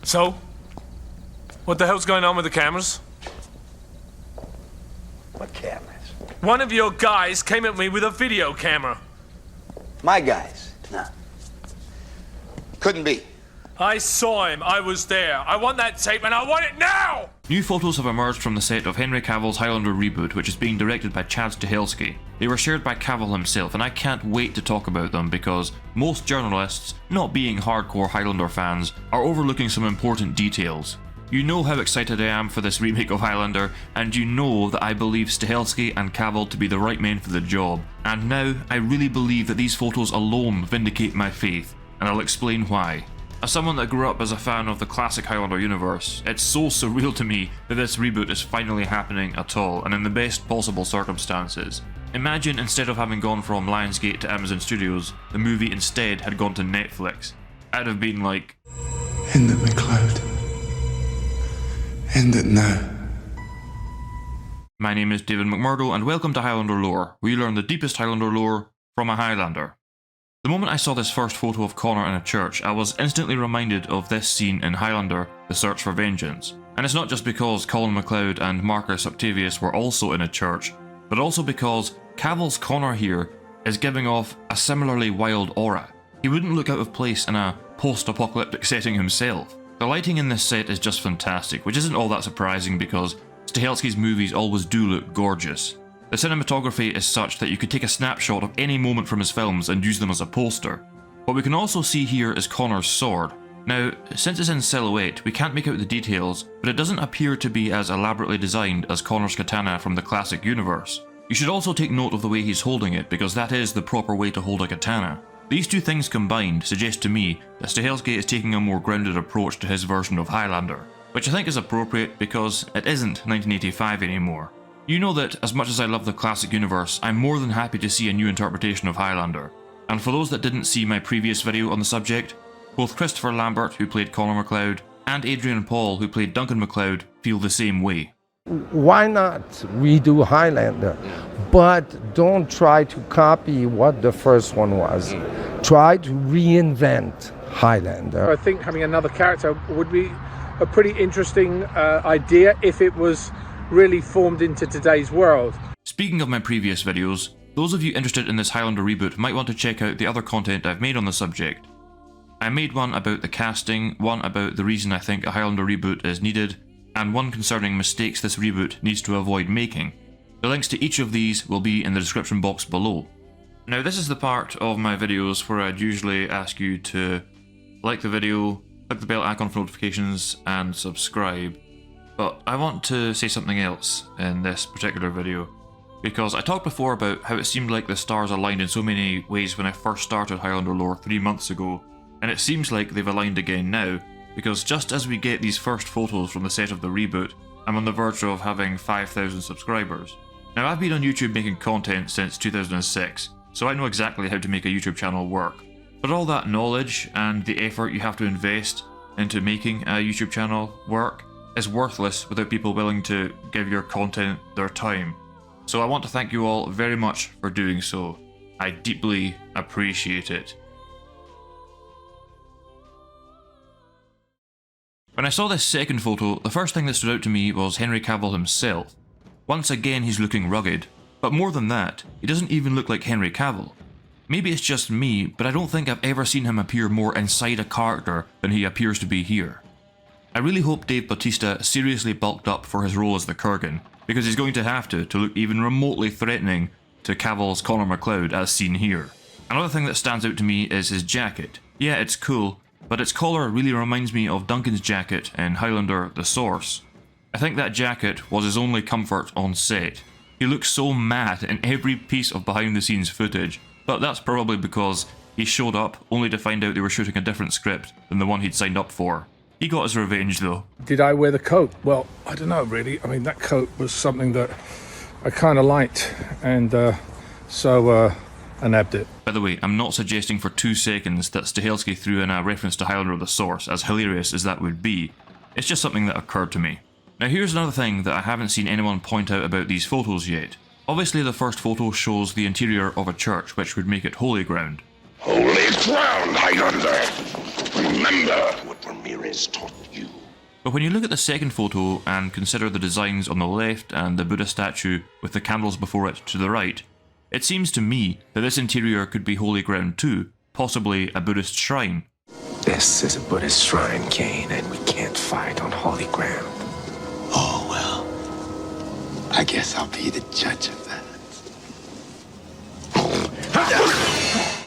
So? What the hell's going on with the cameras? What cameras? One of your guys came at me with a video camera. My guys? No. Couldn't be. I saw him. I was there. I want that tape and I want it now! New photos have emerged from the set of Henry Cavill's Highlander Reboot, which is being directed by Stahelski. They were shared by Cavill himself, and I can't wait to talk about them because most journalists, not being hardcore Highlander fans, are overlooking some important details. You know how excited I am for this remake of Highlander, and you know that I believe Stahelski and Cavill to be the right men for the job. And now, I really believe that these photos alone vindicate my faith, and I'll explain why. As someone that grew up as a fan of the classic Highlander universe, it's so surreal to me that this reboot is finally happening at all, and in the best possible circumstances. Imagine instead of having gone from Lionsgate to Amazon Studios, the movie instead had gone to Netflix. I'd have been like, End it, McLeod. End it now. My name is David McMurdo, and welcome to Highlander Lore, where you learn the deepest Highlander lore from a Highlander. The moment I saw this first photo of Connor in a church, I was instantly reminded of this scene in Highlander, The Search for Vengeance. And it's not just because Connor Macleod and Marcus Octavius were also in a church, but also because Cavill's Connor here is giving off a similarly wild aura. He wouldn't look out of place in a post-apocalyptic setting himself. The lighting in this set is just fantastic, which isn't all that surprising because Stahelski's movies always do look gorgeous. The cinematography is such that you could take a snapshot of any moment from his films and use them as a poster. What we can also see here is Connor's sword. Now, since it's in silhouette, we can't make out the details, but it doesn't appear to be as elaborately designed as Connor's katana from the classic universe. You should also take note of the way he's holding it, because that is the proper way to hold a katana. These two things combined suggest to me that Stahelski is taking a more grounded approach to his version of Highlander, which I think is appropriate because it isn't 1985 anymore. You know that, as much as I love the classic universe, I'm more than happy to see a new interpretation of Highlander. And for those that didn't see my previous video on the subject, both Christopher Lambert, who played Connor Macleod, and Adrian Paul, who played Duncan Macleod, feel the same way. Why not redo Highlander? But don't try to copy what the first one was. Try to reinvent Highlander. I think having another character would be a pretty interesting idea if it was really formed into today's world. Speaking of my previous videos, those of you interested in this Highlander reboot might want to check out the other content I've made on the subject. I made one about the casting, one about the reason I think a Highlander reboot is needed, and one concerning mistakes this reboot needs to avoid making. The links to each of these will be in the description box below. Now this is the part of my videos where I'd usually ask you to like the video, click the bell icon for notifications, and subscribe. But I want to say something else in this particular video, because I talked before about how it seemed like the stars aligned in so many ways when I first started Highlander Lore 3 months ago, and it seems like they've aligned again now, because just as we get these first photos from the set of the reboot, I'm on the verge of having 5,000 subscribers. Now I've been on YouTube making content since 2006, so I know exactly how to make a YouTube channel work. But all that knowledge and the effort you have to invest into making a YouTube channel work is worthless without people willing to give your content their time. So I want to thank you all very much for doing so. I deeply appreciate it. When I saw this second photo, the first thing that stood out to me was Henry Cavill himself. Once again he's looking rugged, but more than that, he doesn't even look like Henry Cavill. Maybe it's just me, but I don't think I've ever seen him appear more inside a character than he appears to be here. I really hope Dave Bautista seriously bulked up for his role as the Kurgan, because he's going to have to look even remotely threatening to Cavill's Connor Macleod as seen here. Another thing that stands out to me is his jacket. Yeah, it's cool, but its collar really reminds me of Duncan's jacket in Highlander The Source. I think that jacket was his only comfort on set. He looks so mad in every piece of behind the scenes footage, but that's probably because he showed up only to find out they were shooting a different script than the one he'd signed up for. He got his revenge though. Did I wear the coat? Well, I don't know really. I mean, that coat was something that I kind of liked, and so I nabbed it. By the way, I'm not suggesting for 2 seconds that Stahelski threw in a reference to Highlander The Source, as hilarious as that would be. It's just something that occurred to me. Now here's another thing that I haven't seen anyone point out about these photos yet. Obviously the first photo shows the interior of a church, which would make it holy ground. Holy ground, Highlander! Remember what Ramirez taught you. But when you look at the second photo and consider the designs on the left and the Buddha statue with the candles before it to the right, it seems to me that this interior could be holy ground too, possibly a Buddhist shrine. This is a Buddhist shrine, Kane, and we can't fight on holy ground. Oh, well, I guess I'll be the judge of that.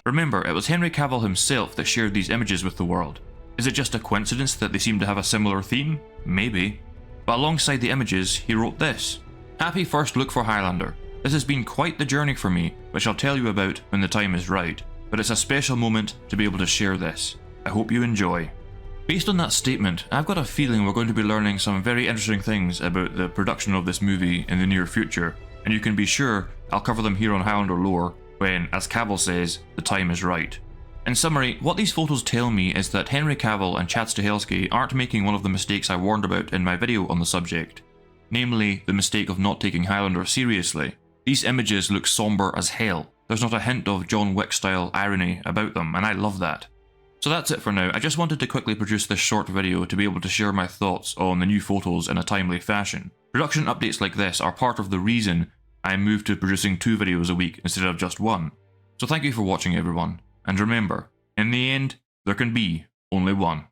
Remember, it was Henry Cavill himself that shared these images with the world. Is it just a coincidence that they seem to have a similar theme? Maybe. But alongside the images, he wrote this. Happy first look for Highlander. This has been quite the journey for me, which I'll tell you about when the time is right. But it's a special moment to be able to share this. I hope you enjoy. Based on that statement, I've got a feeling we're going to be learning some very interesting things about the production of this movie in the near future, and you can be sure I'll cover them here on Highlander Lore when, as Cavill says, the time is right. In summary, what these photos tell me is that Henry Cavill and Chad Stahelski aren't making one of the mistakes I warned about in my video on the subject. Namely, the mistake of not taking Highlander seriously. These images look somber as hell. There's not a hint of John Wick style irony about them, and I love that. So that's it for now. I just wanted to quickly produce this short video to be able to share my thoughts on the new photos in a timely fashion. Production updates like this are part of the reason I moved to producing 2 videos a week instead of just 1. So thank you for watching everyone. And remember, in the end, there can be only one.